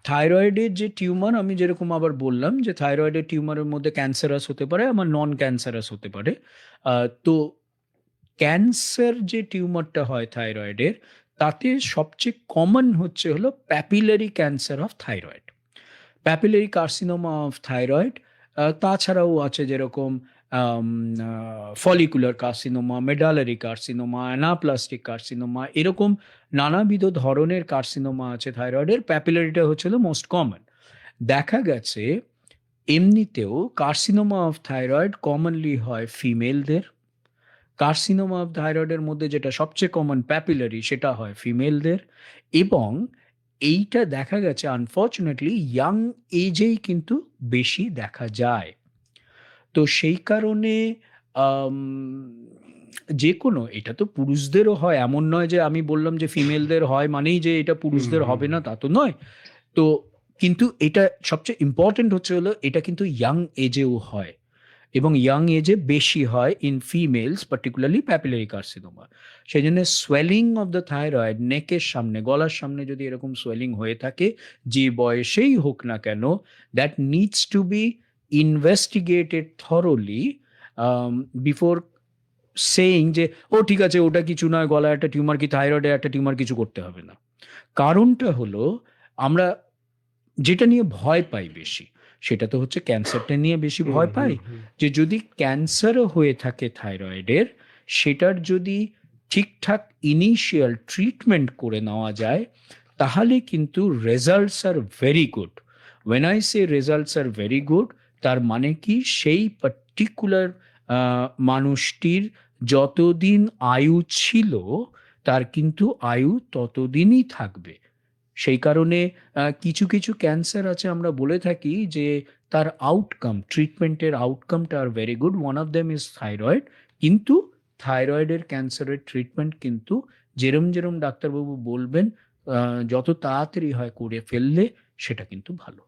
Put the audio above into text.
থাইরয়েডের যে টিউমার, আমি যেরকম আবার বললাম যে থাইরয়েডের টিউমারের মধ্যে ক্যান্সারাস হতে পারে, আমার নন ক্যান্সারাস হতে পারে। তো ক্যান্সার যে টিউমারটা হয় থাইরয়েডের, তাতে সবচেয়ে কমন হলো papillary cancer of thyroid. Papillary carcinoma of thyroid. তাছাড়াও আছে যেরকম follicular carcinoma, medullary carcinoma, anaplastic carcinoma, এরকম নানাবিধ ধরনের কার্সিনোমা আছে থাইরয়েডের। প্যাপিলারিটা হলো মোস্ট কমন। দেখা গেছে এমনিতেও কার্সিনোমা অফ থাইরয়েড কমনলি হয় ফিমেলদের। কার্সিনোমা অফ থাইরয়েডের মধ্যে যেটা সবচেয়ে কমন প্যাপিলারি, সেটা হয় ফিমেলদের। এবং এইটা দেখা গেছে আনফরচুনেটলি ইয়াং এজেই কিন্তু বেশি দেখা যায়। তো সেই কারণে আম যেকোনো, এটা তো পুরুষদেরও হয়, এমন নয় যে আমি বললাম যে ফিমেলদের হয় মানেই যে এটা হুম, পুরুষদের হুম, হবে না, হুম। তা তো নয়। তো কিন্তু এটা সবচেয়ে ইম্পোর্টেন্ট হলো এটা কিন্তু ইয়াং এজেও হয়। এবং ইয়াং এজে বেশি হয় in females, particularly papillary carcinoma. সেজন্য সোয়েলিং অফ দ্য থাইরয়েড নেকের সামনে, গলার সামনে যদি এরকম সোয়েলিং হয়ে থাকে, যে বয়সেই হোক না কেন, that needs to B investigated thoroughly before saying যে ও ঠিক আছে, ওটা কিছু নয়, গলায় একটা টিউমার কি থাইরয়েডে একটা টিউমার, কিছু করতে হবে না। কারণটা হলো, আমরা যেটা নিয়ে ভয় পাই বেশি, সেটা তো হচ্ছে ক্যান্সারটা নিয়ে বেশি হুম, ভয় পাই। হুম, হুম। যে যদি ক্যান্সারও হয়ে থাকে থাইরয়েডের, সেটার যদি ঠিকঠাক ইনিশিয়াল ট্রিটমেন্ট করে নেওয়া যায়, তাহলে কিন্তু results are very good. When I say results are very good, তার মানে কি সেই পার্টিকুলার মানুষটির যতদিন আয়ু ছিল, তার কিন্তু আয়ু ততদিনই থাকবে। সেই কারণে কিছু, কিছু ক্যান্সার আছে, আমরা বলে থাকি যে তার আউটকাম, ট্রিটমেন্টের আউটকামটা are very good. One of them is thyroid. কিন্তু থাইরয়েডের ক্যান্সারের ট্রিটমেন্ট কিন্তু যেরম ডাক্তারবাবু বলবেন, যত তাড়াতাড়ি হয় করে ফেললে সেটা কিন্তু ভালো।